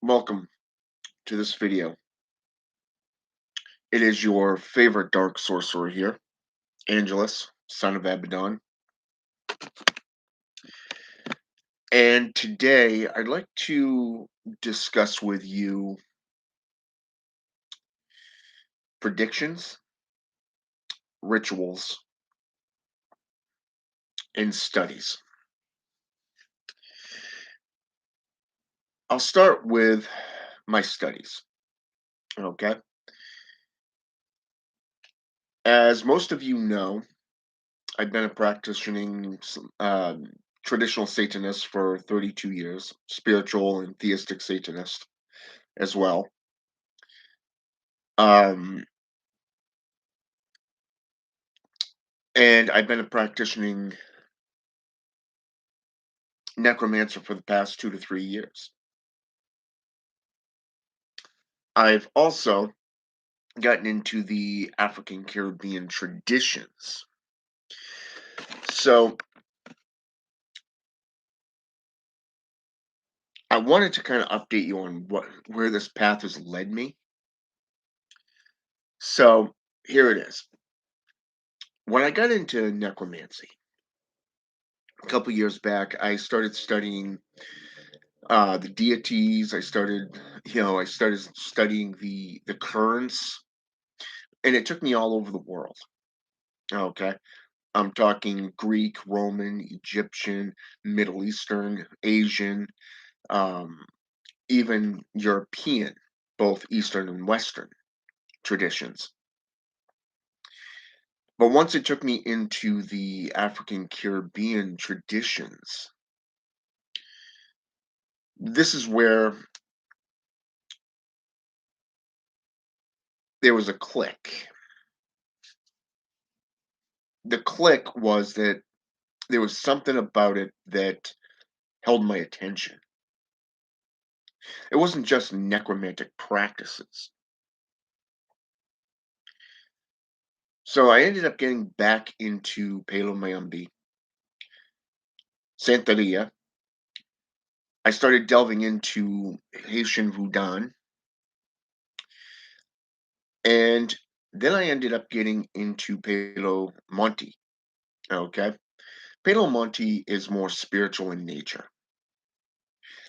Welcome to this video. It is your favorite dark sorcerer here, Angelus, son of Abaddon. And today I'd like to discuss with you predictions, rituals, and studies. I'll start with my studies. Okay. As most of you know, I've been a practicing traditional Satanist for 32 years, spiritual and theistic Satanist as well. Um, and I've been a practicing necromancer for the past 2 to 3 years. I've also gotten into the African Caribbean traditions. So I wanted to kind of update you on where this path has led me. So here it is. When I got into necromancy a couple years back, I started studying the deities. I started studying the currents, and it took me all over the world. Okay. I'm talking Greek, Roman, Egyptian, Middle Eastern, Asian, um, even European, both Eastern and Western traditions. But once it took me into the African Caribbean traditions, this is where there was a click. The click was that there was something about it that held my attention. It wasn't just necromantic practices. So I ended up getting back into Palo Mayombe, Santeria. I started delving into Haitian Voodoo, and then I ended up getting into Palo Monte. Okay, Palo Monte is more spiritual in nature.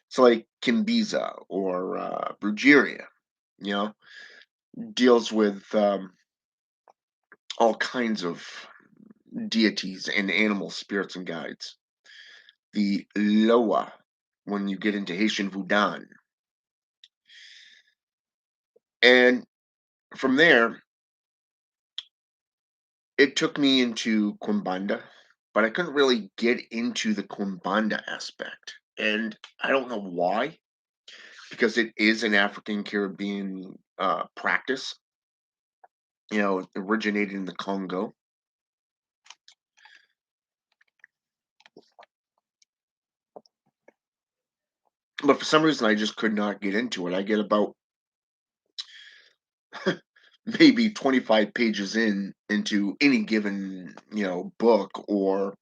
It's like Kimbiza or Brujeria. You know, deals with all kinds of deities and animal spirits and guides. The Loa, when you get into Haitian Voodoo, and from there it took me into Quimbanda, but I couldn't really get into the Quimbanda aspect, and I don't know why, because it is an African Caribbean, practice, it originated in the Congo, but for some reason, I just could not get into it. I get about maybe 25 pages into any given, book or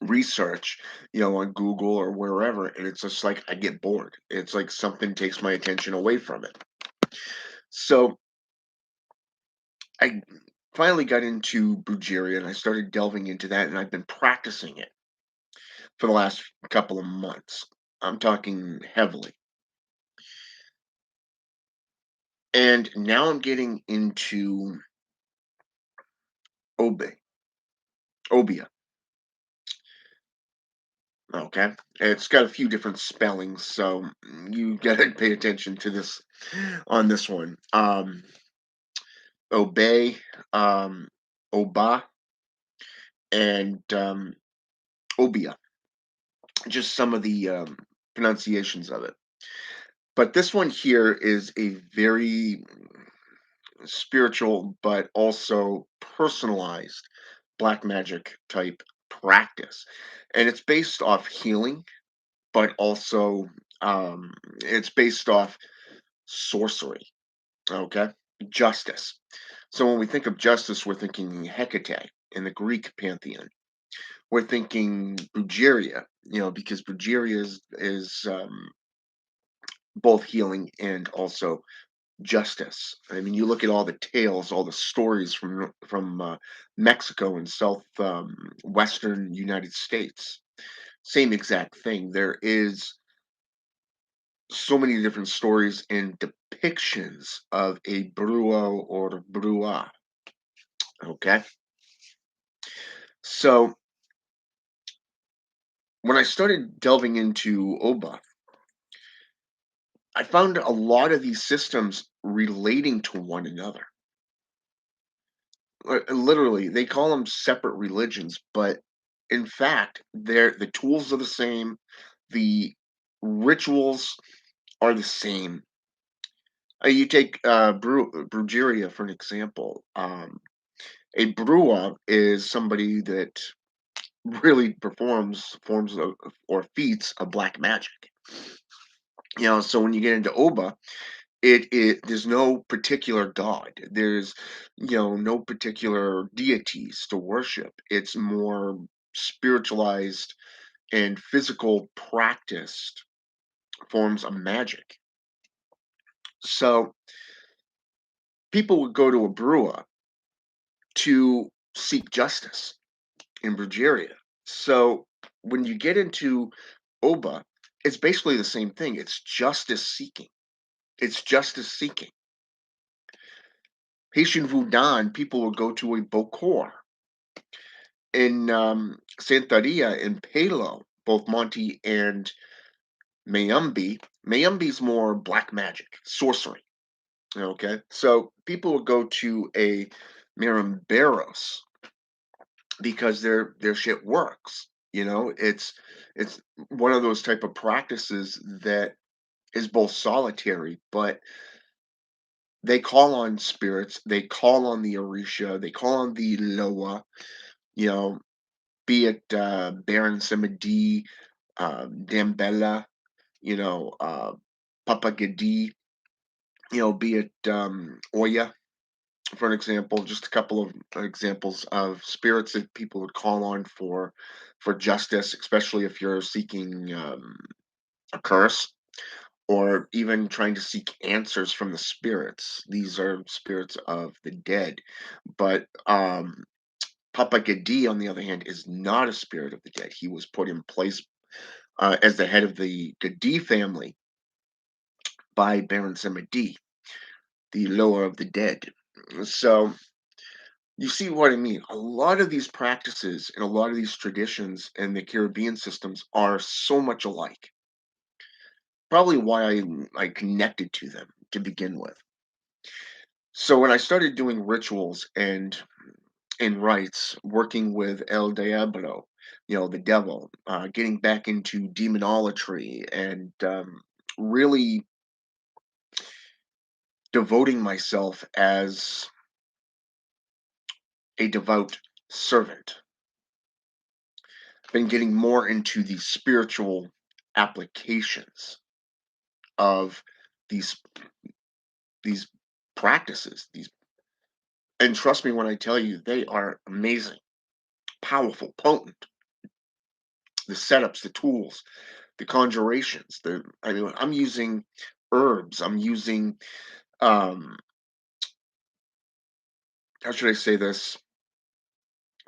research, on Google or wherever, and it's just like I get bored. It's like something takes my attention away from it. So I finally got into Bulgaria and I started delving into that, and I've been practicing it for the last couple of months. I'm talking heavily. And now I'm getting into Obe, Obia. Okay. It's got a few different spellings, so you gotta pay attention to this on this one. Obey, Oba, and Obia. Just some of the pronunciations of it. But this one here is a very spiritual, but also personalized black magic type practice. And it's based off healing, but also it's based off sorcery, okay? Justice. So when we think of justice, we're thinking Hecate in the Greek pantheon. We're thinking Bugeria, because Bugeria is both healing and also justice. I mean, you look at all the tales, all the stories from Mexico and western United States. Same exact thing. There is so many different stories and depictions of a brujo or brua. Okay, so when I started delving into Oba, I found a lot of these systems relating to one another. Literally, they call them separate religions, but in fact, the tools are the same, the rituals are the same. You take Brujeria for an example. A Brua is somebody that really performs forms of, or feats of black magic. So when you get into Oba, it there's no particular god. There's no particular deities to worship. It's more spiritualized and physical practiced forms of magic. So people would go to a brewer to seek justice in Bulgaria. So when you get into Oba, it's basically the same thing. It's justice seeking. It's justice seeking. Haitian Voodoo, people will go to a Bokor. In Santeria in Palo, both Monty and Mayumbi. Mayumbi's more black magic, sorcery. Okay, so people will go to a Miramberos because their shit works. It's one of those type of practices that is both solitary, but they call on spirits, they call on the Orisha, they call on the Loa, you know, be it Baron Samedi, Dambella, you know, Papa Gedi, be it Oya, for an example, just a couple of examples of spirits that people would call on for justice, especially if you're seeking a curse or even trying to seek answers from the spirits. These are spirits of the dead. But Papa Gedi, on the other hand, is not a spirit of the dead. He was put in place as the head of the Gedi family by Baron Samedi, the lower of the dead. So you see what I mean? A lot of these practices and a lot of these traditions and the Caribbean systems are so much alike. Probably why I connected to them to begin with. So when I started doing rituals and rites, working with El Diablo, the devil, getting back into demonolatry and really devoting myself as a devout servant, been getting more into the spiritual applications of these these practices. These and trust me when I tell you, they are amazing, powerful, potent. The setups, the tools, the conjurations. I'm using herbs. I'm using um, how should I say this?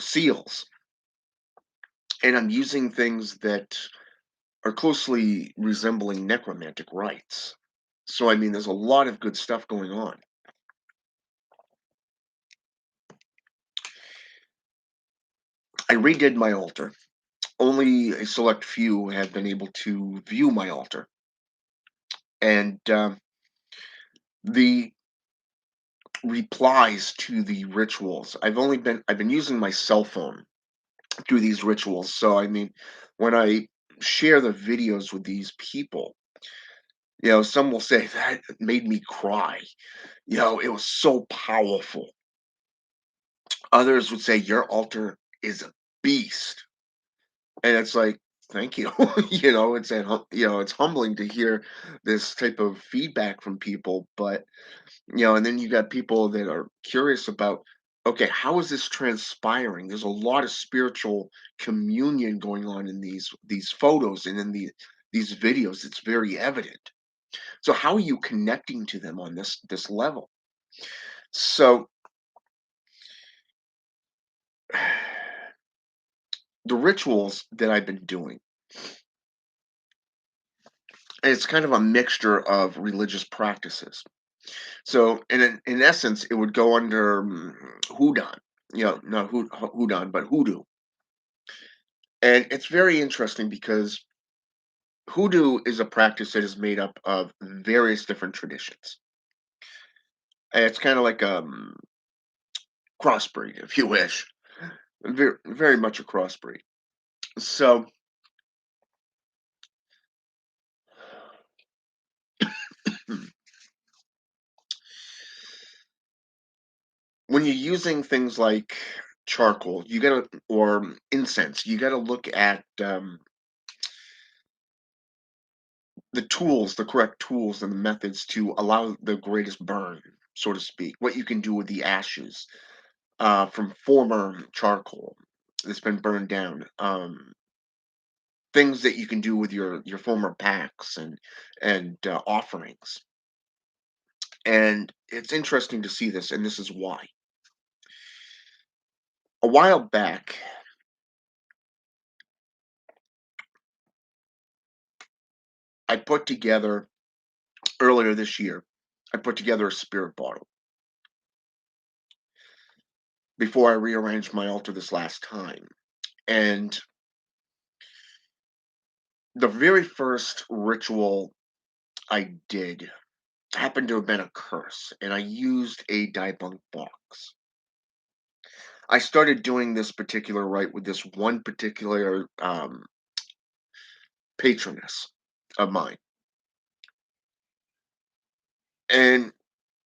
Seals, and I'm using things that are closely resembling necromantic rites. So I mean, there's a lot of good stuff going on. I redid my altar. Only a select few have been able to view my altar, and the replies to the rituals. I've been using my cell phone through these rituals. So I mean, when I share the videos with these people, some will say that made me cry. It was so powerful. Others would say your altar is a beast. And it's like, thank you. It's humbling to hear this type of feedback from people, but and then you got people that are curious about, okay, how is this transpiring? There's a lot of spiritual communion going on in these photos and in these videos. It's very evident. So how are you connecting to them on this level? So the rituals that I've been doing, and it's kind of a mixture of religious practices. So in essence, it would go under hoodoo, not hoodoo, but hoodoo. And it's very interesting because hoodoo is a practice that is made up of various different traditions. And it's kind of like crossbreed, if you wish. Very much a crossbreed. So when you're using things like charcoal, you gotta or incense, you gotta look at the correct tools and the methods to allow the greatest burn, so to speak. What you can do with the ashes from former charcoal that's been burned down. Things that you can do with your former packs and offerings. And it's interesting to see this, and this is why. A while back, I put together earlier this year, I put together a spirit bottle before I rearranged my altar this last time. And the very first ritual I did happened to have been a curse, and I used a debunk box. I started doing this particular rite with this one particular patroness of mine. And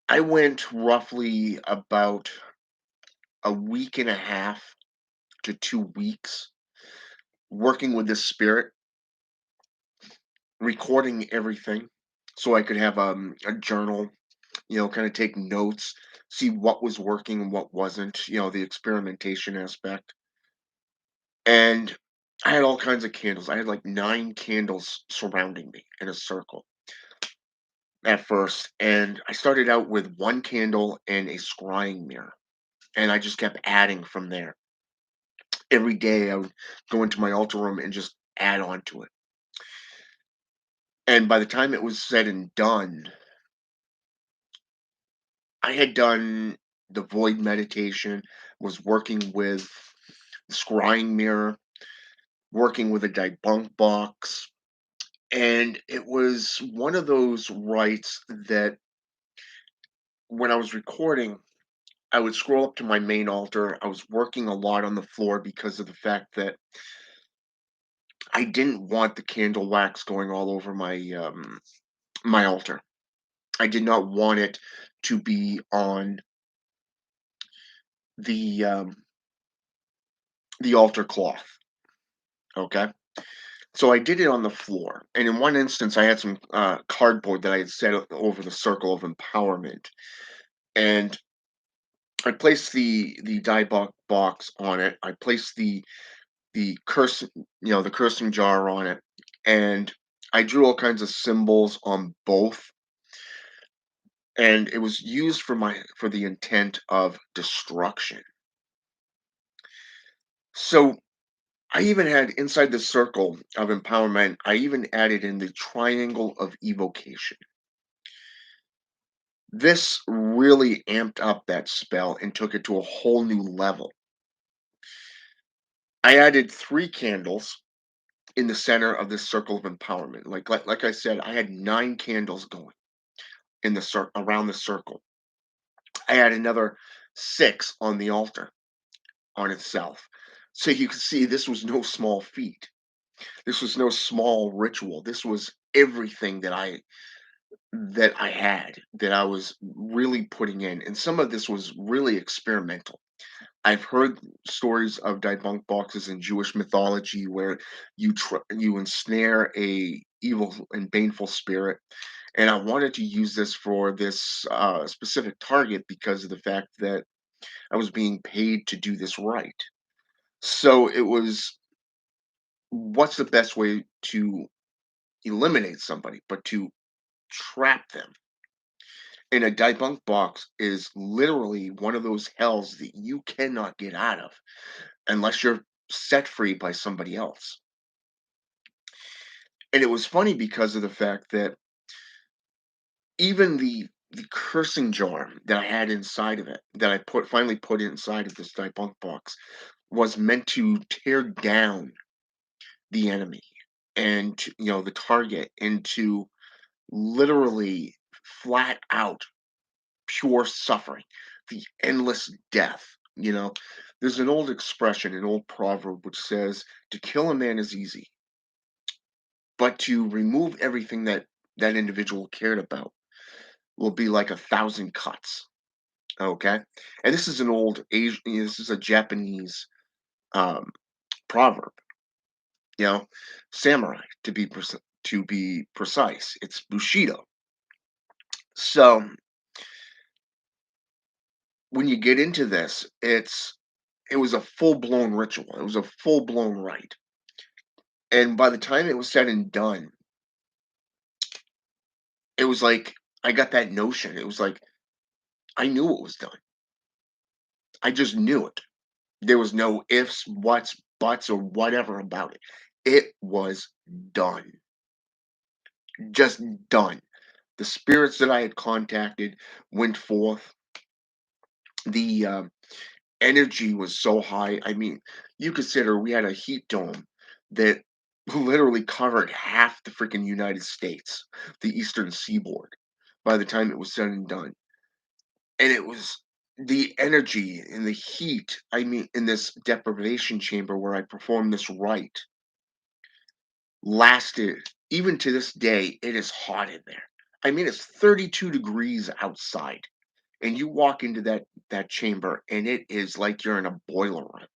I went roughly about a week and a half to 2 weeks working with this spirit, recording everything so I could have a journal, kind of take notes, see what was working and what wasn't, the experimentation aspect. And I had all kinds of candles. I had like 9 candles surrounding me in a circle at first. And I started out with one candle and a scrying mirror. And I just kept adding from there. Every day I would go into my altar room and just add on to it. And by the time it was said and done, I had done the void meditation, was working with the scrying mirror, working with a debunk box. And it was one of those rites that when I was recording, I would scroll up to my main altar. I was working a lot on the floor because of the fact that I didn't want the candle wax going all over my altar. I did not want it to be on the the altar cloth. Okay. So I did it on the floor, and in one instance, I had some cardboard that I had set over the circle of empowerment, and I placed the die box on it. I placed the curse, the cursing jar on it, and I drew all kinds of symbols on both, and it was used for the intent of destruction. So I even had inside the circle of empowerment, I even added in the triangle of evocation. This really amped up that spell and took it to a whole new level. I added 3 candles in the center of this circle of empowerment. Like I said, I had 9 candles going in the around the circle. I had another 6 on the altar on itself. So you can see this was no small feat. This was no small ritual. This was everything that I had, that I was really putting in, and some of this was really experimental. I've heard stories of debunk boxes in Jewish mythology where you ensnare a evil and baneful spirit, and I wanted to use this for this specific target because of the fact that I was being paid to do this right. So it was, what's the best way to eliminate somebody but to trap them. And a debunk box is literally one of those hells that you cannot get out of unless you're set free by somebody else. And it was funny because of the fact that even the cursing jar that I had inside of it, that I finally put inside of this debunk box, was meant to tear down the enemy and the target into literally flat out pure suffering, the endless death. There's an old expression, an old proverb which says, "To kill a man is easy, but to remove everything that that individual cared about will be like 1,000 cuts." Okay, and this is an old Asian. This is a Japanese um, proverb. You know, samurai to be precise. It's Bushido. So when you get into this, it was a full-blown ritual. It was a full-blown rite. And by the time it was said and done, it was like I got that notion. It was like I knew it was done. I just knew it. There was no ifs, whats, buts, or whatever about it. It was done. Just done. The spirits that I had contacted went forth. The energy was so high. I mean, you consider we had a heat dome that literally covered half the freaking United States, the eastern seaboard, by the time it was said and done. And it was the energy and the heat. I mean, in this deprivation chamber where I performed this rite lasted, even to this day, it is hot in there. I mean, it's 32 degrees outside. And you walk into that chamber and it is like you're in a boiler room.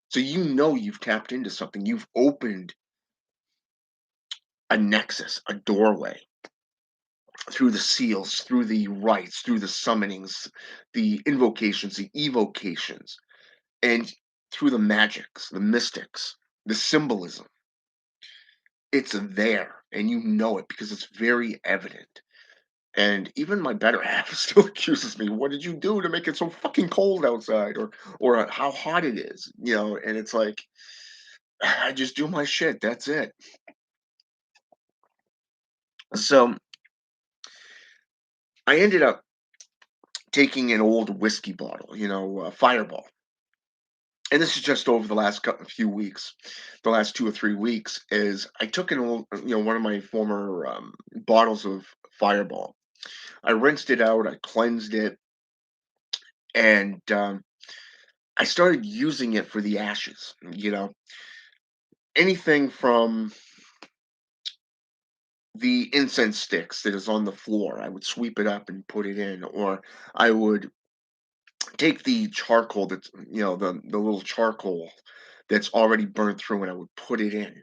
So you've tapped into something. You've opened a nexus, a doorway through the seals, through the rites, through the summonings, the invocations, the evocations, and through the magics, the mystics, the symbolism. It's there, and you know it because it's very evident. And even my better half still accuses me, "What did you do to make it so fucking cold outside?" Or how hot it is, and it's like, I just do my shit. That's it. So I ended up taking an old whiskey bottle, Fireball. And this is just over the last few weeks, the last 2 or 3 weeks, is I took an old, one of my former bottles of Fireball. I rinsed it out, I cleansed it, and I started using it for the ashes. Anything from the incense sticks that is on the floor, I would sweep it up and put it in, or I would take the charcoal that's the little charcoal that's already burned through, and I would put it in.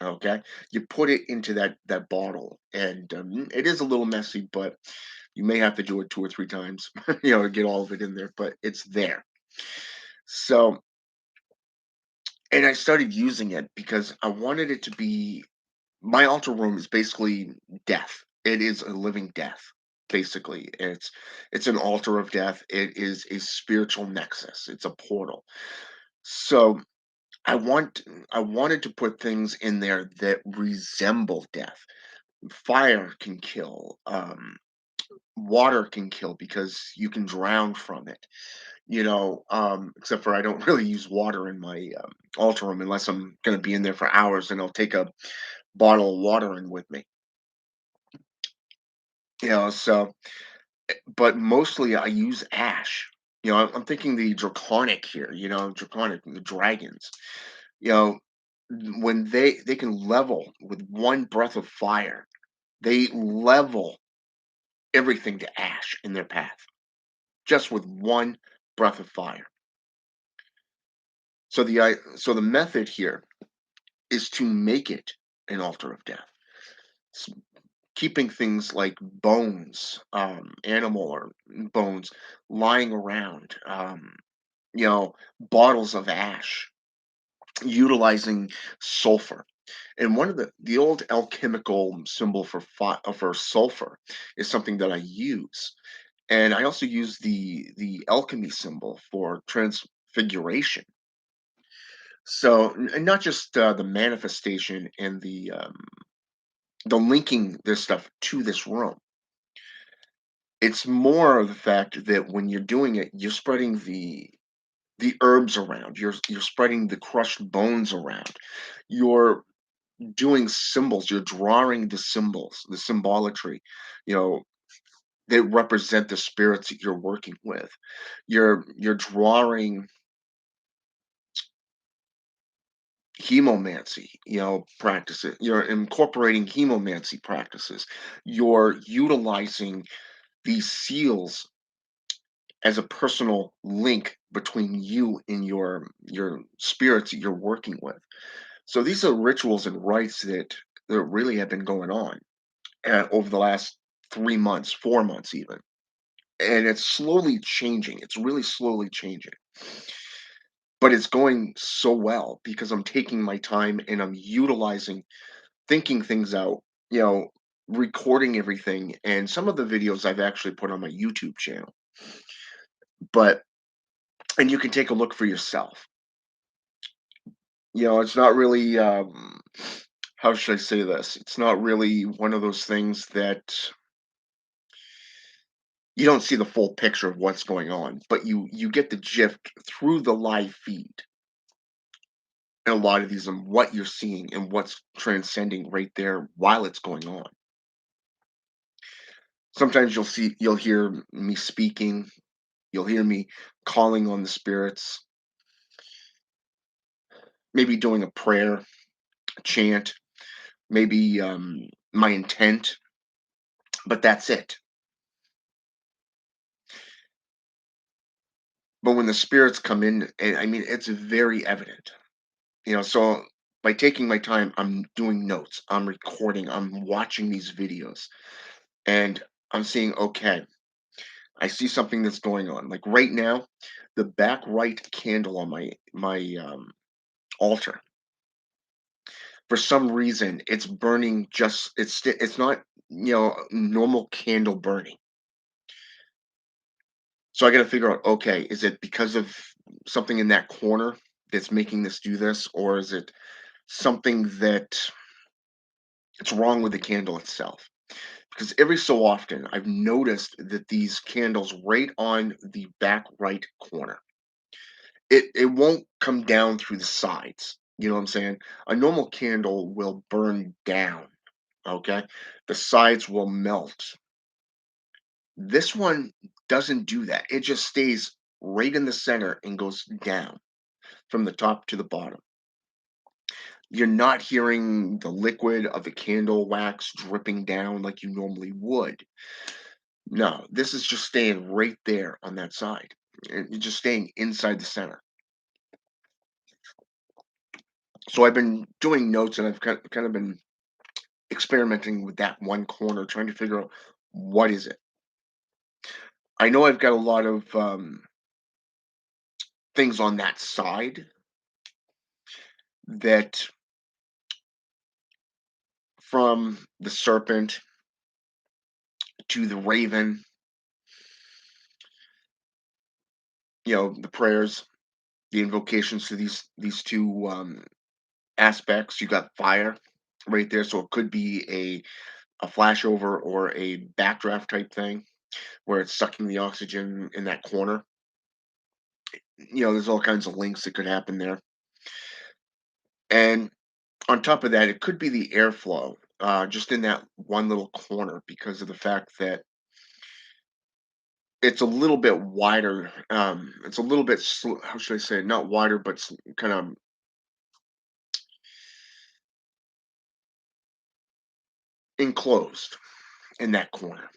Okay, you put it into that bottle, and it is a little messy, but you may have to do it 2 or 3 times, to get all of it in there. But it's there. So, and I started using it because I wanted it to be my altar room is basically death. It is a living death. Basically, it's an altar of death. It is a spiritual nexus. It's a portal. So I want I wanted to put things in there that resemble death. Fire can kill. Water can kill because you can drown from it. Except for I don't really use water in my altar room unless I'm going to be in there for hours, and I'll take a bottle of water in with me. So but mostly I use ash. I'm thinking the draconic here. Draconic, the dragons. You know, when they can level with one breath of fire, they level everything to ash in their path just with one breath of fire. So the method here is to make it an altar of death, S- keeping things like bones, animal or bones lying around, bottles of ash, utilizing sulfur. And one of the old alchemical symbol for for sulfur is something that I use. And I also use the alchemy symbol for transfiguration. So, and not just the manifestation and the linking this stuff to this room. It's more of the fact that when you're doing it, you're spreading the herbs around. You're spreading the crushed bones around. You're doing symbols. You're drawing the symbols, the symbolatry, you know, that represent the spirits that you're working with. You're drawing hemomancy, practices. You're incorporating hemomancy practices. You're utilizing these seals as a personal link between you and your spirits that you're working with. So these are rituals and rites that really have been going on over the last 3 months, 4 months even, and it's slowly changing. It's really slowly changing, but it's going so well because I'm taking my time and I'm utilizing thinking things out, you know, recording everything. And some of the videos I've actually put on my YouTube channel, but and you can take a look for yourself. It's not really, how should I say this? It's not really one of those things that you don't see the full picture of what's going on, but you get the gist through the live feed. And a lot of these and what you're seeing and what's transcending right there while it's going on. Sometimes you'll hear me speaking, you'll hear me calling on the spirits, maybe doing a prayer, a chant, maybe my intent, but that's it. But when the spirits come in, and I mean, it's very evident. So by taking my time, I'm doing notes, I'm recording, I'm watching these videos, and I'm seeing, okay, I see something that's going on. Like right now, the back right candle on my altar, for some reason, it's burning. Just it's not normal candle burning. So I got to figure out, okay, is it because of something in that corner that's making this do this, or is it something that it's wrong with the candle itself? Because every so often I've noticed that these candles right on the back right corner, it won't come down through the sides. You know what I'm saying? A normal candle will burn down, okay? The sides will melt. This one doesn't do that. It just stays right in the center and goes down from the top to the bottom. You're not hearing the liquid of the candle wax dripping down like you normally would. No, this is just staying right there on that side. You're just staying inside the center. So I've been doing notes and I've kind of been experimenting with that one corner, trying to figure out what is it. I know I've got a lot of things on that side that, from the serpent to the raven, the prayers, the invocations to these two aspects. You got fire right there, so it could be a flashover or a backdraft type thing where it's sucking the oxygen in that corner. There's all kinds of links that could happen there. And on top of that, it could be the airflow, just in that one little corner, because of the fact that it's a little bit wider. It's a little bit, how should I say, it? Not wider, but kind of enclosed in that corner.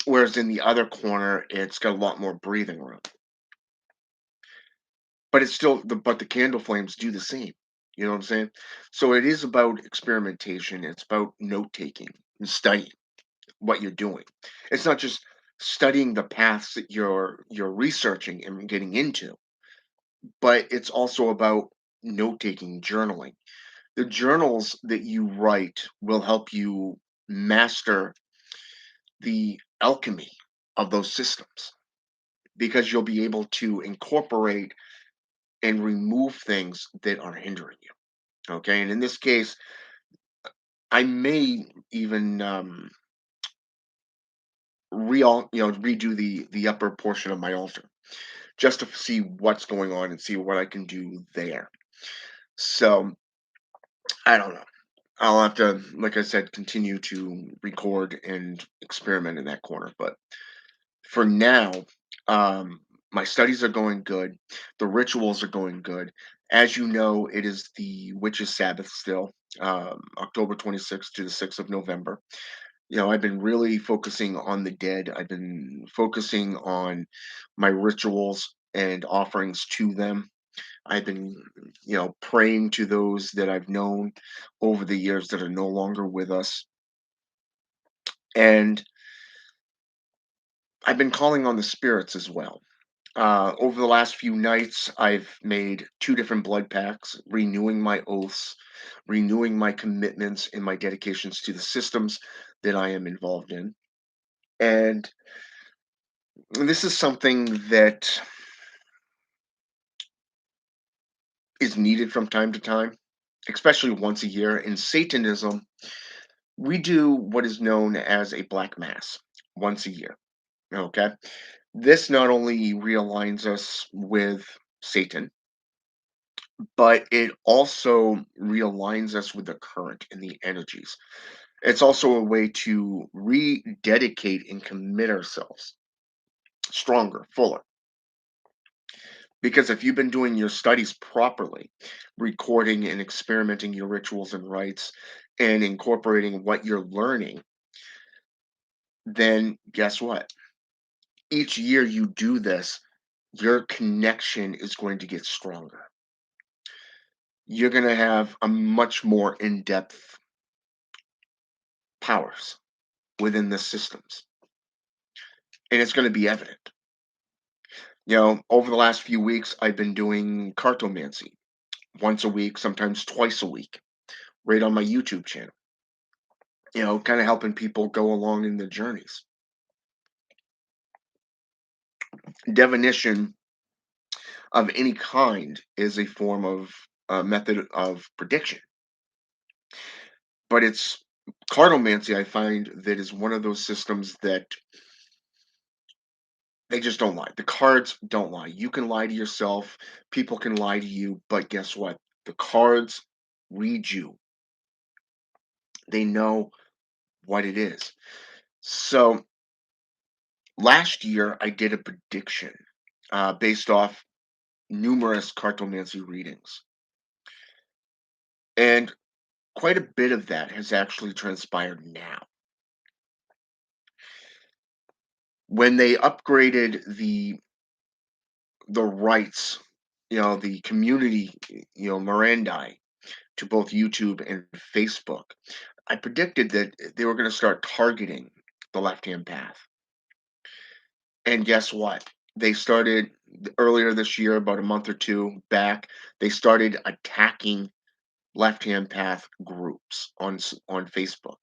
Whereas in the other corner, it's got a lot more breathing room. But it's still but the candle flames do the same. You know what I'm saying? So it is about experimentation. It's about note taking and studying what you're doing. It's not just studying the paths that you're researching and getting into, but it's also about note taking, journaling. The journals that you write will help you master the alchemy of those systems because you'll be able to incorporate and remove things that are hindering you. Okay. And in this case, I may even redo the upper portion of my altar just to see what's going on and see what I can do there. So I don't know. I'll have to, like I said, continue to record and experiment in that corner. But for now, my studies are going good. The rituals are going good. As you know, it is the witches' Sabbath still, October 26th to the 6th of November. I've been really focusing on the dead. I've been focusing on my rituals and offerings to them. I've been, praying to those that I've known over the years that are no longer with us. And I've been calling on the spirits as well. Over the last few nights, I've made two different blood pacts, renewing my oaths, renewing my commitments and my dedications to the systems that I am involved in. And this is something that is needed from time to time, especially once a year. In Satanism, we do what is known as a black mass once a year. Okay. This not only realigns us with Satan, but it also realigns us with the current and the energies. It's also a way to rededicate and commit ourselves stronger, fuller. Because if you've been doing your studies properly, recording and experimenting your rituals and rites, and incorporating what you're learning, then guess what? Each year you do this, your connection is going to get stronger. You're going to have a much more in depth powers within the systems, and it's going to be evident. Over the last few weeks, I've been doing cartomancy once a week, sometimes twice a week, right on my YouTube channel, kind of helping people go along in their journeys. Divination of any kind is a form of method of prediction, but it's cartomancy, I find, that is one of those systems that they just don't lie. The cards don't lie. You can lie to yourself, people can lie to you, but guess what? The cards read you. They know what it is. So last year, I did a prediction based off numerous cartomancy readings. And quite a bit of that has actually transpired now. When they upgraded the rights, the community, Mirandi to both YouTube and Facebook, I predicted that they were going to start targeting the left-hand path. And guess what? They started earlier this year, about a month or two back, they started attacking left-hand path groups on Facebook.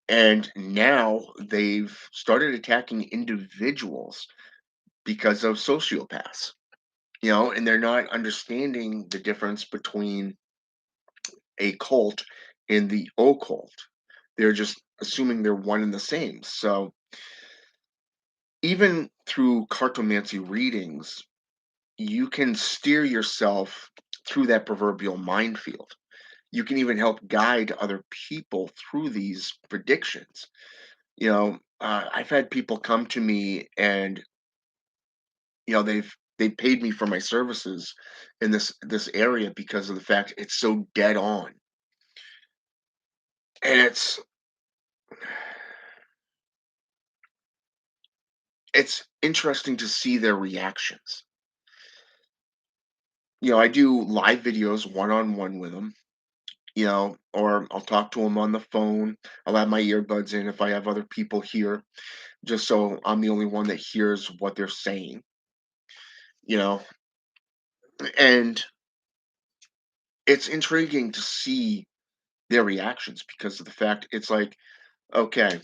And now they've started attacking individuals because of sociopaths, and they're not understanding the difference between a cult and the occult. They're just assuming they're one and the same. So even through cartomancy readings, you can steer yourself through that proverbial minefield. You can even help guide other people through these predictions. I've had people come to me and they've paid me for my services in this area because of the fact it's so dead on, and it's interesting to see their reactions. I do live videos one on one with them, or I'll talk to them on the phone. I'll have my earbuds in if I have other people here, just so I'm the only one that hears what they're saying, you know, and it's intriguing to see their reactions because of the fact it's like, okay,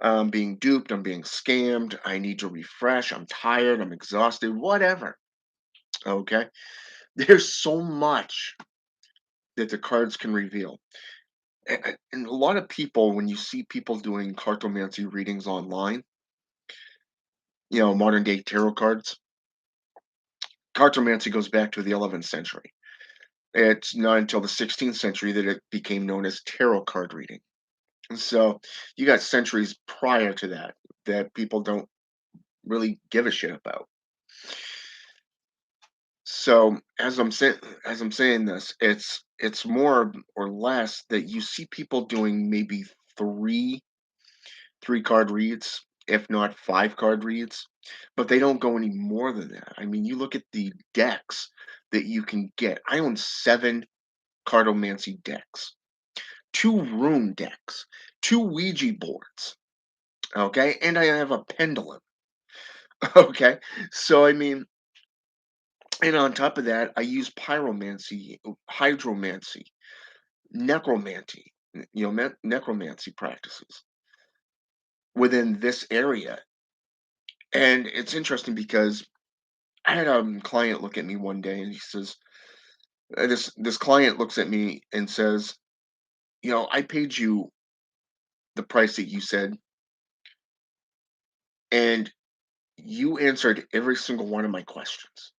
I'm being duped, I'm being scammed, I need to refresh, I'm tired, I'm exhausted, whatever. Okay. There's so much that the cards can reveal. And a lot of people, when you see people doing cartomancy readings online, modern day tarot cards, cartomancy goes back to the 11th century. It's not until the 16th century that it became known as tarot card reading. And so you got centuries prior to that that people don't really give a shit about. So as I'm saying this, it's more or less that you see people doing maybe three three-card reads, if not five-card reads, but they don't go any more than that. I mean, you look at the decks that you can get. I own 7 cartomancy decks, 2 room decks, 2 Ouija boards, okay, and I have a pendulum, okay? So, I mean, and on top of that, I use pyromancy, hydromancy, necromancy, necromancy practices within this area. And it's interesting because I had a client look at me one day and he says, this client looks at me and says, I paid you the price that you said, and you answered every single one of my questions.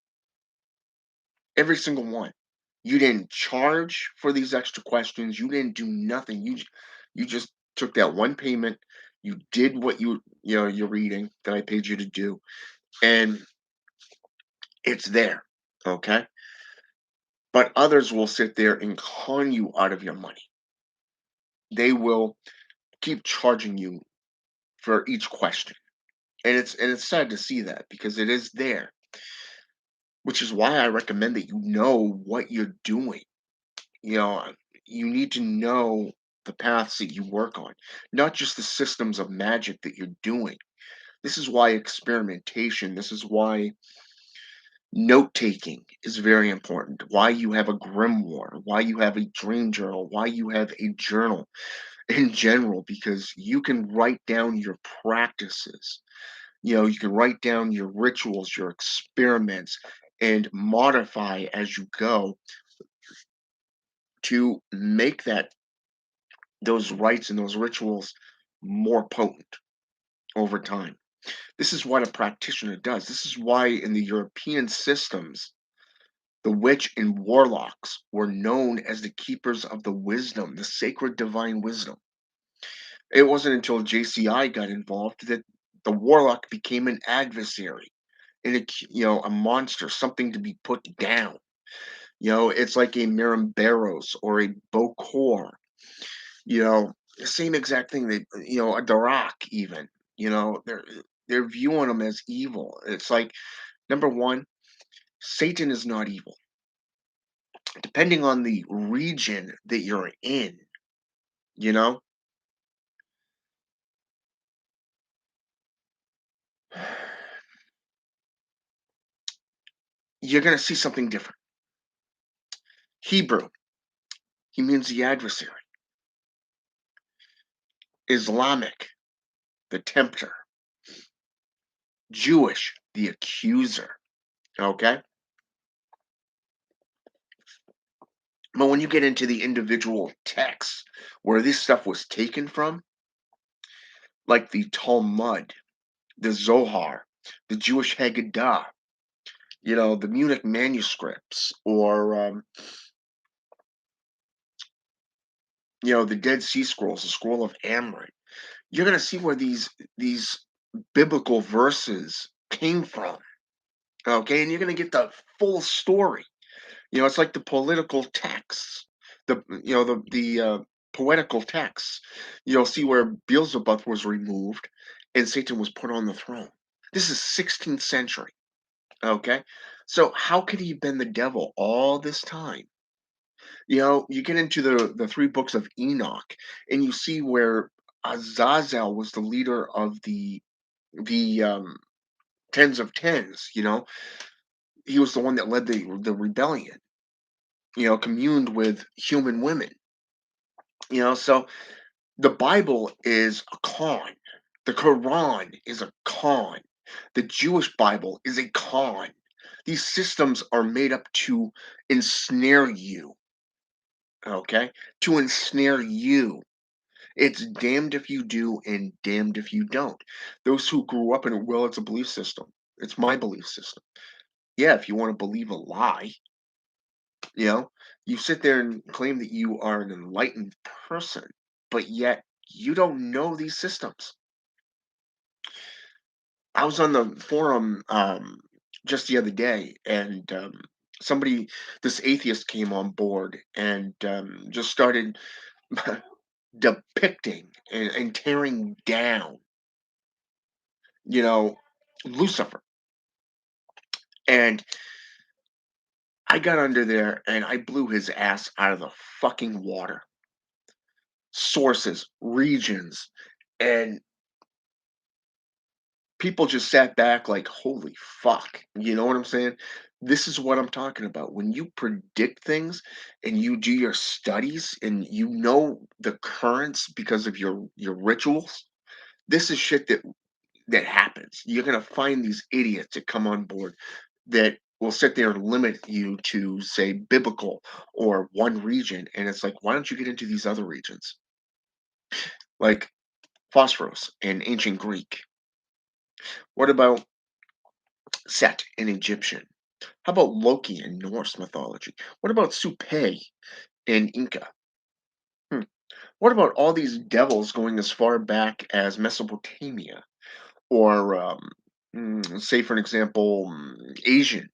Every single one. You didn't charge for these extra questions. You didn't do nothing. You just took that one payment. You did what you're reading that I paid you to do, and it's there. Okay. But others will sit there and con you out of your money. They will keep charging you for each question. And it's sad to see that because it is there, which is why I recommend that you know what you're doing. You know, you need to know the paths that you work on, not just the systems of magic that you're doing. This is why experimentation, this is why note taking is very important. Why you have a grimoire, why you have a dream journal, why you have a journal in general, because you can write down your practices. You can write down your rituals, your experiments, and modify as you go to make those rites and those rituals more potent over time. This is what a practitioner does. This is why in the European systems, the witch and warlocks were known as the keepers of the wisdom, the sacred divine wisdom. It wasn't until JCI got involved that the warlock became an adversary and a monster, something to be put down. It's like a Miramberos or a Bokor. The same exact thing. A Darak even. They're viewing them as evil. It's like number one, Satan is not evil. Depending on the region that you're in, you know, you're gonna see something different. Hebrew, he means the adversary. Islamic, the tempter. Jewish, the accuser. Okay? But when you get into the individual texts where this stuff was taken from, like the Talmud, the Zohar, the Jewish Haggadah, the Munich manuscripts, or the Dead Sea Scrolls, the Scroll of Amrit, you're gonna see where these biblical verses came from. Okay, and you're gonna get the full story. It's like the political texts, the poetical texts. You'll see where Beelzebub was removed and Satan was put on the throne. This is 16th century. Okay, so how could he have been the devil all this time? You get into the 3 books of Enoch, and you see where Azazel was the leader of the tens of tens. He was the one that led the rebellion. communed with human women. So the Bible is a con. The Quran is a con. The Jewish Bible is a con. These systems are made up to ensnare you, okay? To ensnare you. It's damned if you do and damned if you don't. Those who grew up in it, well, it's a belief system. It's my belief system. Yeah, if you want to believe a lie, you know, you sit there and claim that you are an enlightened person, but yet you don't know these systems. I was on the forum just the other day, and somebody, this atheist, came on board and just started depicting and tearing down, you know, Lucifer. And I got under there and I blew his ass out of the fucking water. Sources, regions, and people just sat back like, holy fuck. You know what I'm saying? This is what I'm talking about. When you predict things and you do your studies and you know the currents because of your rituals, this is shit that happens. You're gonna find these idiots that come on board that will sit there and limit you to, say, biblical or one region, and it's like, why don't you get into these other regions? Like Phosphorus in ancient Greek. What about Set in Egyptian? How about Loki in Norse mythology? What about Supe in Inca? Hmm. What about all these devils going as far back as Mesopotamia or, say, for an example, Asian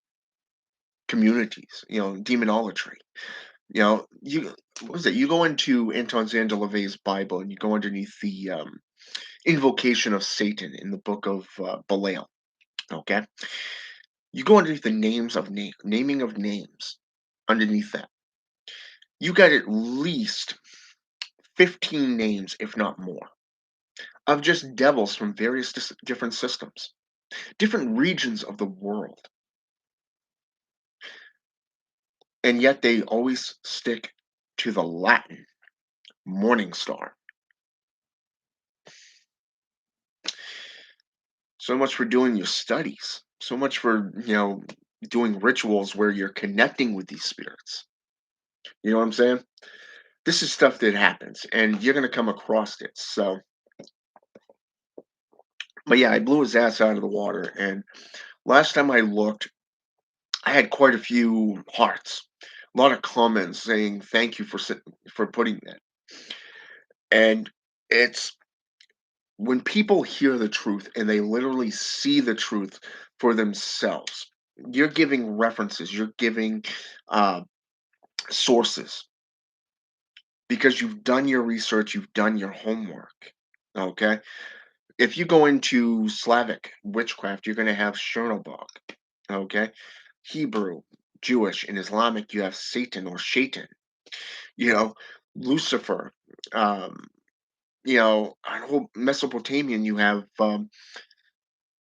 communities? Demonolatry. You what was it? You go into Anton Zandalavay's Bible and you go underneath the invocation of Satan in the book of Balaam. Okay, you go underneath the naming of names. Underneath that, you got at least 15 names, if not more, of just devils from various different systems, different regions of the world. And yet they always stick to the Latin morning star. So much for doing your studies. So much for, doing rituals where you're connecting with these spirits. You know what I'm saying? This is stuff that happens and you're going to come across it. So, but yeah, I blew his ass out of the water. And last time I looked, I had quite a few hearts, a lot of comments saying thank you for putting that. And it's when people hear the truth and they literally see the truth for themselves. You're giving references, you're giving uh, sources because you've done your research, you've done your homework. Okay, if you go into Slavic witchcraft, you're going to have Chernobog. Okay, Hebrew, Jewish, and Islamic, you have Satan or Shaitan. You know, Lucifer. Um, on whole Mesopotamian, you have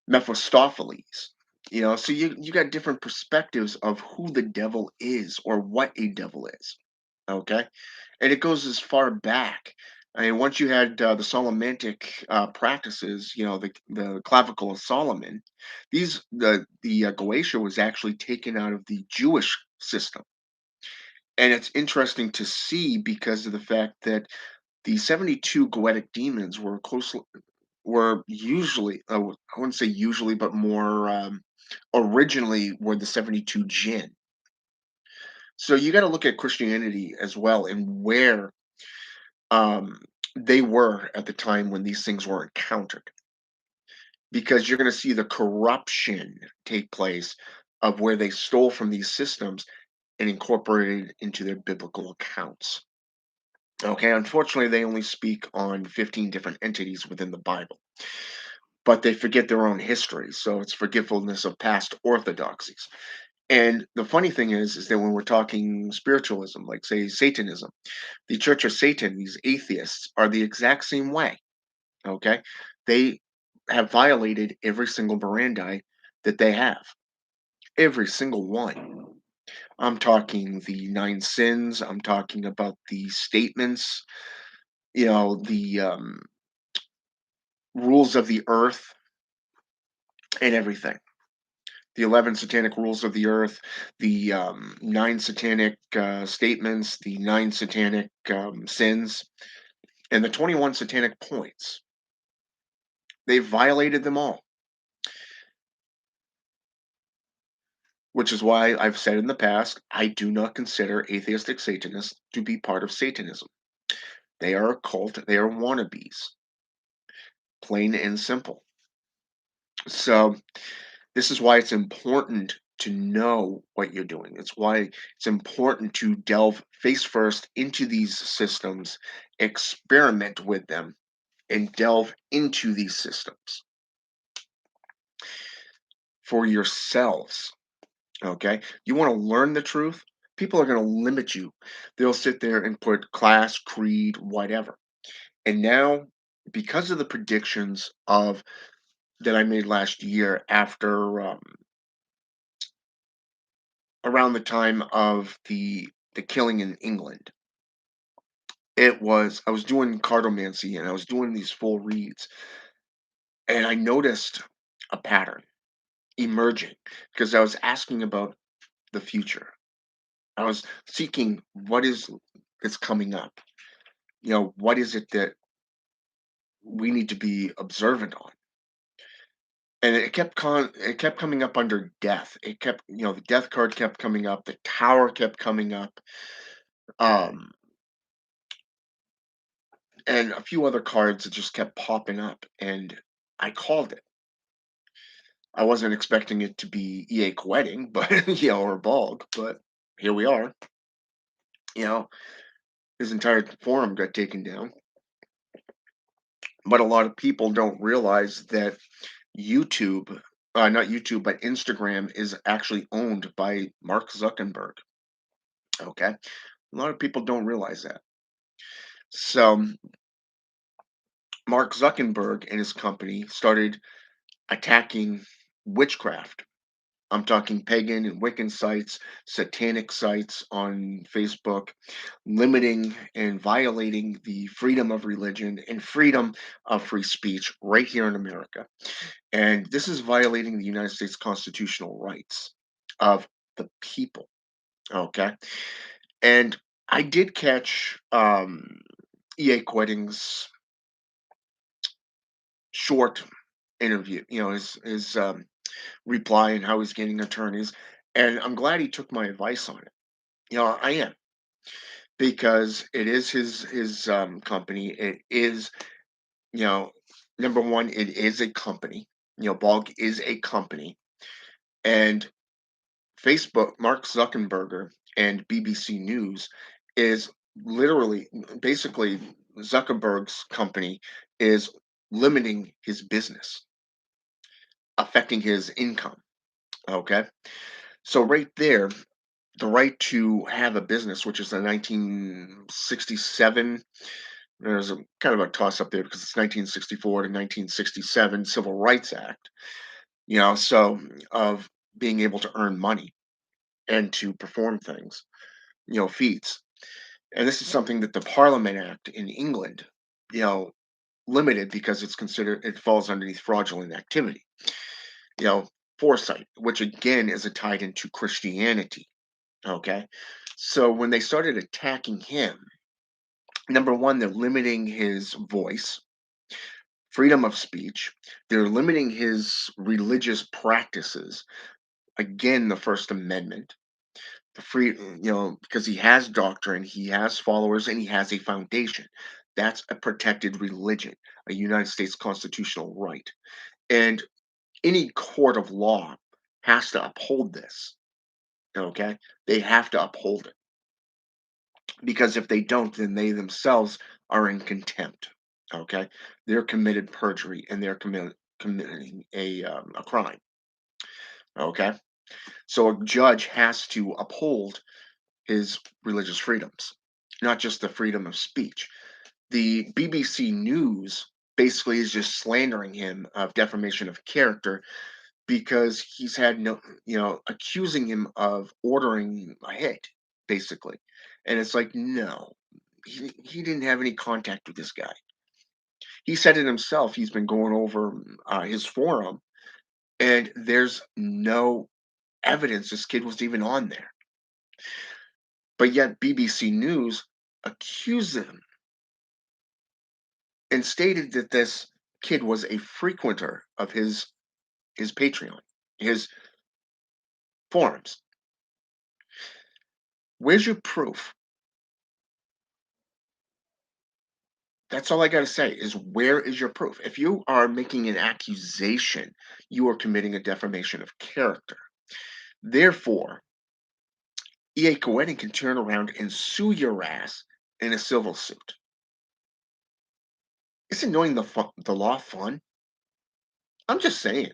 Mephistopheles. So you got different perspectives of who the devil is or what a devil is. Okay, and it goes as far back. I mean, once you had the Solomonic practices, the clavicle of Solomon, the Goetia was actually taken out of the Jewish system, and it's interesting to see because of the fact that the 72 goetic demons were usually, I wouldn't say usually, but more originally were the 72 jinn. So you got to look at Christianity as well and where um, they were at the time when these things were encountered, because you're going to see the corruption take place of where they stole from these systems and incorporated into their biblical accounts. Okay, unfortunately, they only speak on 15 different entities within the Bible, but they forget their own history. So it's forgetfulness of past orthodoxies. And the funny thing is that when we're talking spiritualism, like say Satanism, the Church of Satan, these atheists are the exact same way. Okay, they have violated every single Mirandi that they have, every single one. I'm talking the 9 sins, I'm talking about the statements, the rules of the earth and everything. The 11 satanic rules of the earth, the 9 satanic statements, the 9 satanic sins, and the 21 satanic points. They violated them all, which is why I've said in the past, I do not consider atheistic Satanists to be part of Satanism. They are a cult, they are wannabes, plain and simple. So, this is why it's important to know what you're doing. It's why it's important to delve face first into these systems, experiment with them, and delve into these systems for yourselves. Okay? You want to learn the truth? People are going to limit you. They'll sit there and put class, creed, whatever. And now, because of the predictions of that I made last year after around the time of the killing in England. I was doing cartomancy and I was doing these full reads, and I noticed a pattern emerging because I was asking about the future. I was seeking what is coming up. What is it that we need to be observant on? And it kept coming up under death. It kept, the death card kept coming up, the tower kept coming up. Um and a few other cards that just kept popping up, and I called it. I wasn't expecting it to be EA wedding, but or Bog, but here we are. You know, his entire forum got taken down. But a lot of people don't realize that YouTube, not YouTube, but Instagram is actually owned by Mark Zuckerberg. Okay, a lot of people don't realize that. So Mark Zuckerberg and his company started attacking witchcraft. I'm talking pagan and Wiccan sites, satanic sites on Facebook, limiting and violating the freedom of religion and freedom of free speech right here in America. And this is violating the United States constitutional rights of the people. Okay. And I did catch EA Quetting's short interview, his reply and how he's getting attorneys. And I'm glad he took my advice on it. I am, because it is his company. It is, you know, number one, it is a company. Bog is a company, and Facebook, Mark Zuckerberger and BBC News is literally, basically, Zuckerberg's company is limiting his business, affecting his income. Okay, so right there, the right to have a business, which is the 1967. There's a kind of a toss up there because it's 1964 to 1967 Civil Rights Act. So of being able to earn money and to perform things, feats. And this is something that the Parliament Act in England, you know, limited because it falls underneath fraudulent activity. You know, foresight, which again is a tied into Christianity. Okay. So when they started attacking him, number one, they're limiting his voice, freedom of speech. They're limiting his religious practices. Again, the First Amendment, because he has doctrine, he has followers, and he has a foundation. That's a protected religion, a United States constitutional right. And any court of law has to uphold this. Okay. They have to uphold it, because if they don't, then they themselves are in contempt. Okay, they're committed perjury and they're committing a crime. Okay, so a judge has to uphold his religious freedoms, not just the freedom of speech. The BBC News basically is just slandering him of defamation of character because he's had no, accusing him of ordering a hit, basically. And it's like, no, he didn't have any contact with this guy. He said it himself. He's been going over his forum, and there's no evidence this kid was even on there. But yet, BBC News accused him and stated that this kid was a frequenter of his Patreon, his forums. Where's your proof? That's all I got to say is where is your proof? If you are making an accusation, you are committing a defamation of character. Therefore, EA Coetti can turn around and sue your ass in a civil suit. Isn't knowing the law fun? I'm just saying.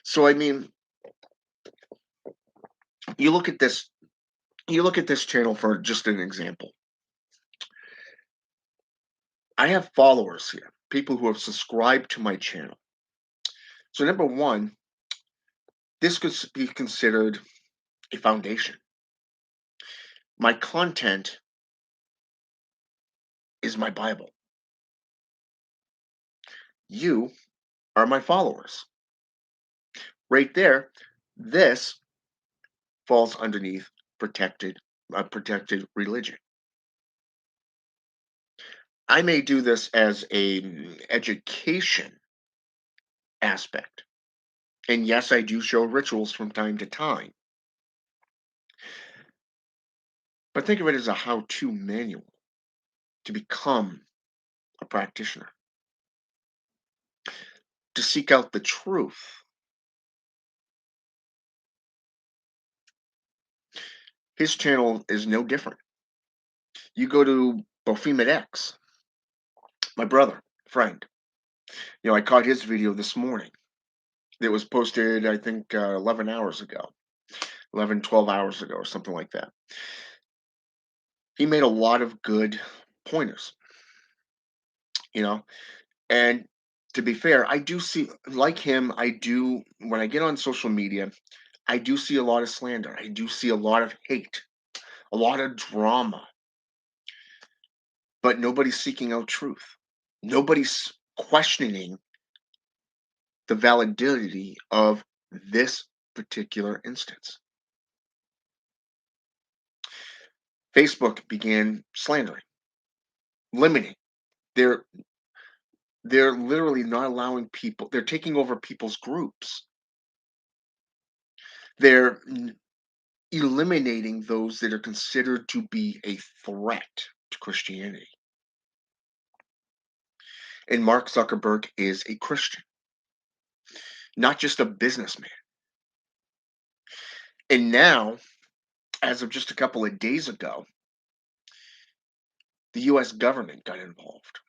So I mean, you look at this. You look at this channel for just an example. I have followers here, people who have subscribed to my channel. So number one, this could be considered a foundation. My content is my Bible. You are my followers. Right there, this falls underneath protected religion. I may do this as a education aspect. And yes, I do show rituals from time to time. But think of it as a how-to manual to become a practitioner, to seek out the truth. His channel is no different. You go to Bophemet X, my brother, friend. I caught his video this morning. It was posted, I think, 11 hours ago, 11, 12 hours ago, or something like that. He made a lot of good pointers, you know, and to be fair, I do see, like him, I do, when I get on social media, I do see a lot of slander. I do see a lot of hate, a lot of drama, but nobody's seeking out truth. Nobody's questioning the validity of this particular instance. Facebook began slandering, limiting. They're they're literally not allowing people. They're taking over people's groups. They're eliminating those that are considered to be a threat to Christianity. And Mark Zuckerberg is a Christian, not just a businessman. And now, as of just a couple of days ago, the US government got involved.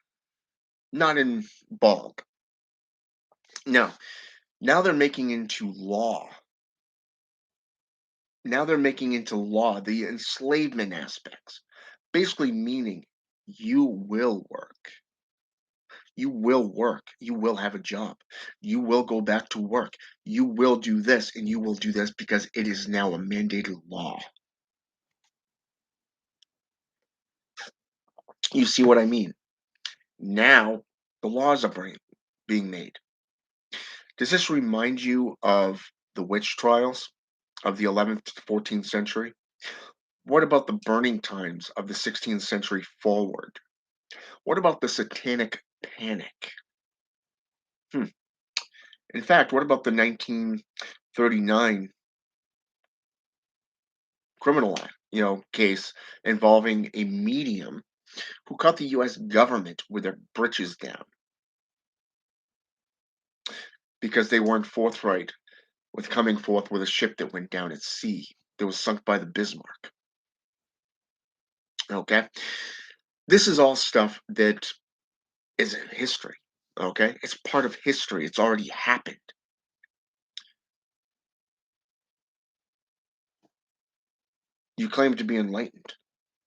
Not in bulk. No. Now they're making into law. Now they're making into law the enslavement aspects. Basically meaning you will work. You will work. You will have a job. You will go back to work. You will do this and you will do this because it is now a mandated law. You see what I mean? Now the laws are being made. Does this remind you of the witch trials of the 11th to 14th century? What about the burning times of the 16th century forward? What about the satanic panic? Hmm. In fact, what about the 1939 criminal act, case involving a medium who caught the US government with their britches down because they weren't forthright with coming forth with a ship that went down at sea that was sunk by the Bismarck. Okay? This is all stuff that is in history. Okay? It's part of history. It's already happened. You claim to be enlightened.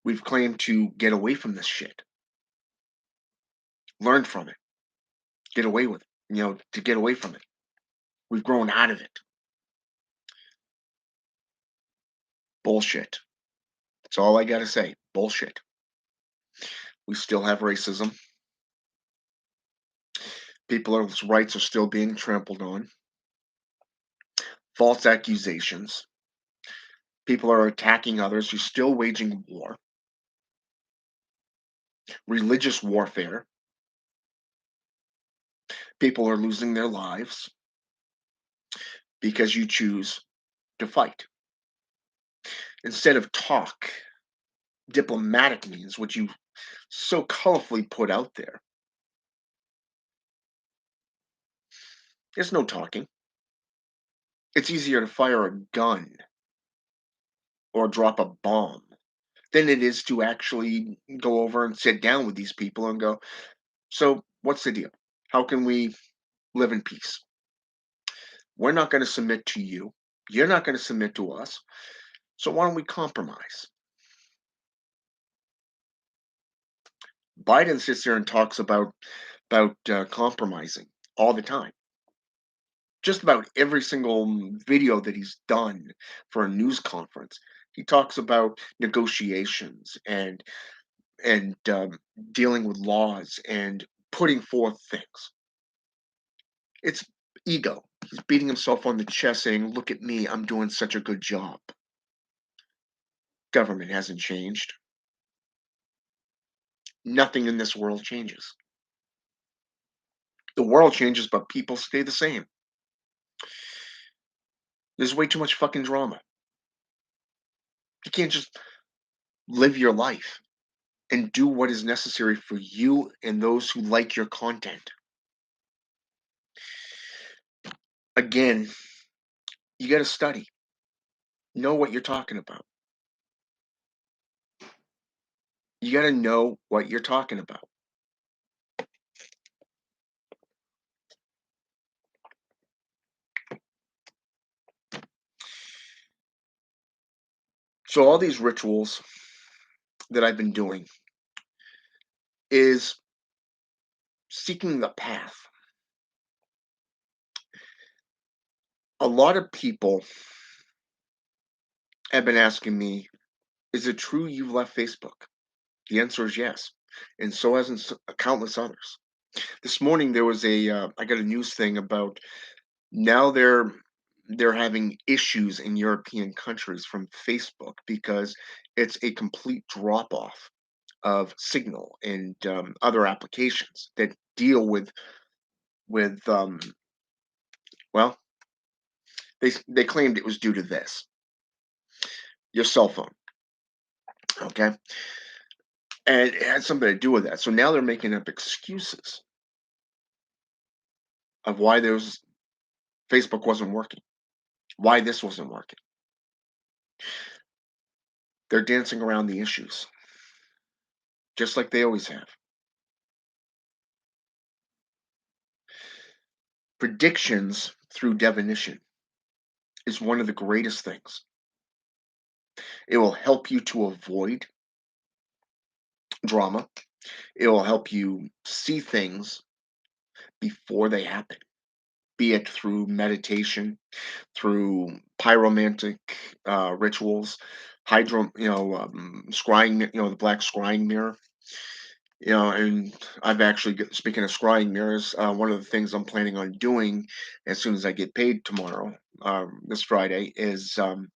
We've claimed to get away from this shit. Learn from it. Get away with it. To get away from it. We've grown out of it. Bullshit. That's all I gotta say. Bullshit. We still have racism. People's rights are still being trampled on. False accusations. People are attacking others. You're still waging war. Religious warfare. People are losing their lives because you choose to fight. Instead of talk, diplomatic means, which you so colorfully put out there, there's no talking. It's easier to fire a gun or drop a bomb than it is to actually go over and sit down with these people and go, so what's the deal? How can we live in peace? We're not going to submit to you. You're not going to submit to us. So why don't we compromise? Biden sits there and talks about compromising all the time. Just about every single video that he's done for a news conference, he talks about negotiations and dealing with laws and putting forth things. It's ego. He's beating himself on the chest, saying, "Look at me, I'm doing such a good job." Government hasn't changed. Nothing in this world changes. The world changes, but people stay the same. There's way too much fucking drama. You can't just live your life and do what is necessary for you and those who like your content. Again, you got to study, know what you're talking about. You got to know what you're talking about. So, all these rituals that I've been doing is seeking the path. A lot of people have been asking me, is it true you've left Facebook? The answer is yes. And so has countless others. This morning there was I got a news thing about now they're having issues in European countries from Facebook because it's a complete drop off of Signal and other applications that deal with well, they claimed it was due to this, your cell phone, okay, and it had something to do with that. So now they're making up excuses of why there's Facebook wasn't working, why this wasn't working. They're dancing around the issues, just like they always have. Predictions through definition is one of the greatest things. It will help you to avoid drama. It will help you see things before they happen, be it through meditation, through pyromantic rituals, scrying, the black scrying mirror. And I've actually, speaking of scrying mirrors, one of the things I'm planning on doing as soon as I get paid tomorrow, this Friday, is I'm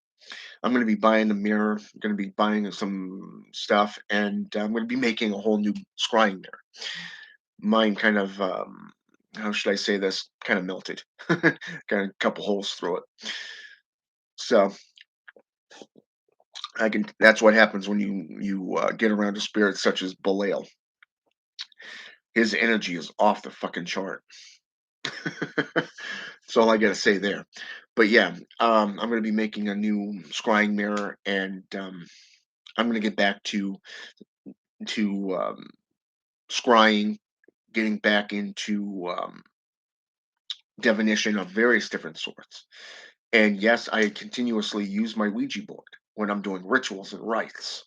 going to be buying a mirror, going to be buying some stuff, and I'm going to be making a whole new scrying mirror. Mine kind of, how should I say this? Kind of melted, got a couple holes through it. So I can. That's what happens when you get around a spirit such as Belial. His energy is off the fucking chart. That's all I gotta say there. But yeah, I'm gonna be making a new scrying mirror, and I'm gonna get back to scrying, getting back into divination of various different sorts. And yes, I continuously use my Ouija board when I'm doing rituals and rites.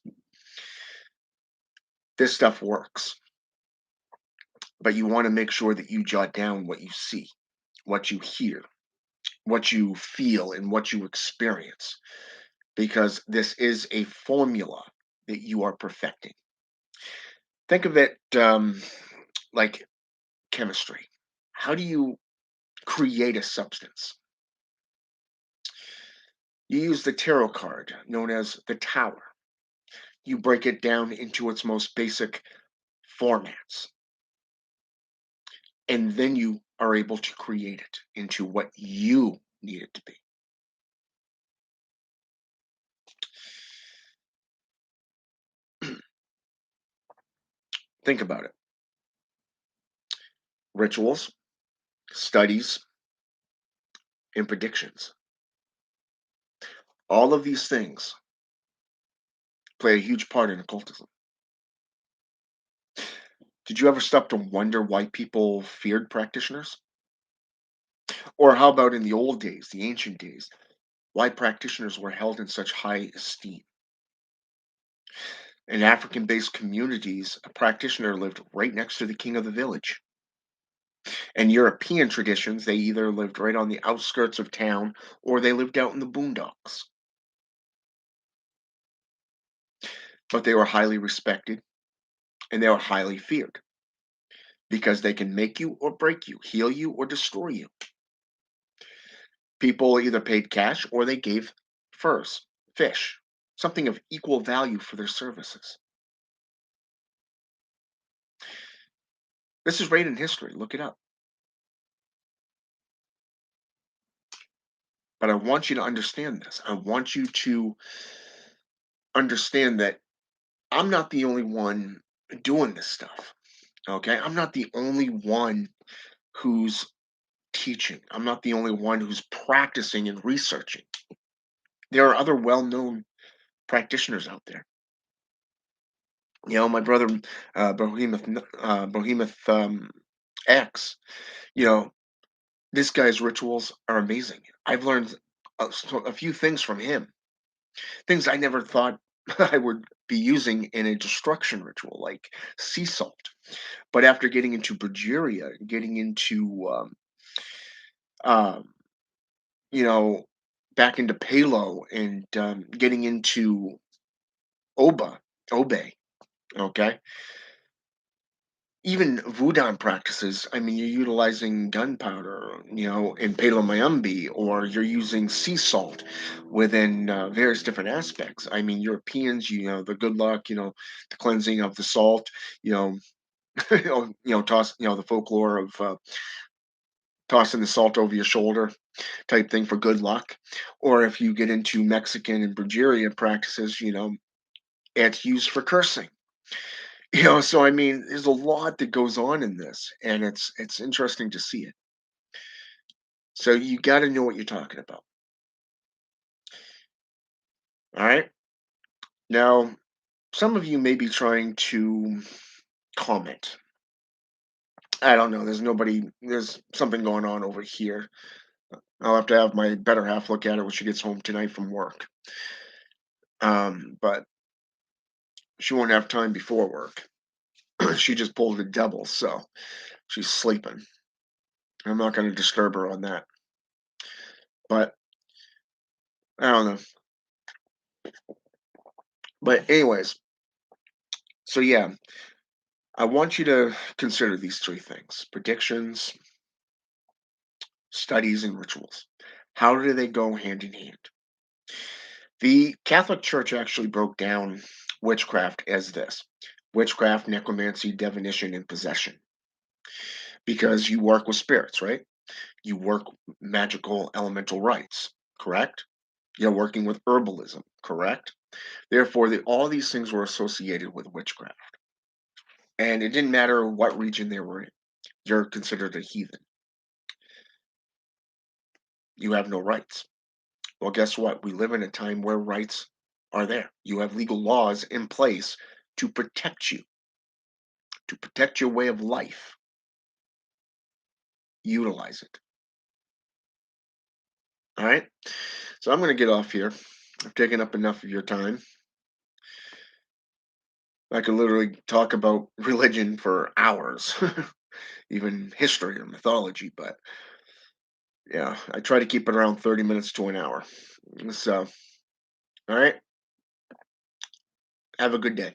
This stuff works, but you want to make sure that you jot down what you see, what you hear. what you feel and what you experience, because this is a formula that you are perfecting. Think of it like chemistry. How do you create a substance? You use the tarot card known as the Tower. You break it down into its most basic formats, and then you are able to create it into what you need it to be. Think about it. Rituals, studies, and predictions. All of these things play a huge part in occultism. Did you ever stop to wonder why people feared practitioners? Or how about in the old days, the ancient days, why practitioners were held in such high esteem? In African based communities, a practitioner lived right next to the king of the village. In European traditions, they either lived right on the outskirts of town or they lived out in the boondocks. But they were highly respected and they were highly feared because they can make you or break you, heal you or destroy you. People either paid cash or they gave furs, fish, something of equal value for their services. This is right in history. Look it up. But I want you to understand this. I want you to understand that I'm not the only one doing this stuff. Okay. I'm not the only one who's teaching. I'm not the only one who's practicing and researching. There are other well known practitioners out there. My brother, Behemoth X, you know, this guy's rituals are amazing. I've learned a few things from him, things I never thought I would be using in a destruction ritual, like sea salt. But after getting into Progeria, getting into, um, you know, back into Palo and getting into Oba, Obe, okay? Even Voodoo practices, I mean, you're utilizing gunpowder, in Palo Mayumbi, or you're using sea salt within various different aspects. I mean, Europeans, the good luck, the cleansing of the salt, you know, toss, the folklore of tossing the salt over your shoulder type thing for good luck. Or if you get into Mexican and Brujeria practices, it's used for cursing. So I mean, there's a lot that goes on in this, and it's interesting to see it. So you got to know what you're talking about. All right. Now, some of you may be trying to comment. I don't know. There's nobody. There's something going on over here. I'll have to have my better half look at it when she gets home tonight from work. But she won't have time before work. She just pulled the double, so she's sleeping. I'm not going to disturb her on that. But I don't know. But anyways, so yeah, I want you to consider these three things: predictions, studies, and rituals. How do they go hand in hand? The Catholic Church actually broke down witchcraft as this: witchcraft, necromancy, divination, and possession. Because you work with spirits, right? You work magical elemental rites, correct? You're working with herbalism, correct? Therefore, all these things were associated with witchcraft. And it didn't matter what region they were in. You're considered a heathen. You have no rights. Well, guess what? We live in a time where rights are there. You have legal laws in place to protect you, to protect your way of life. Utilize it. All right. So I'm going to get off here. I've taken up enough of your time. I could literally talk about religion for hours, even history or mythology, but Yeah, I try to keep it around 30 minutes to an hour. So, all right, have a good day.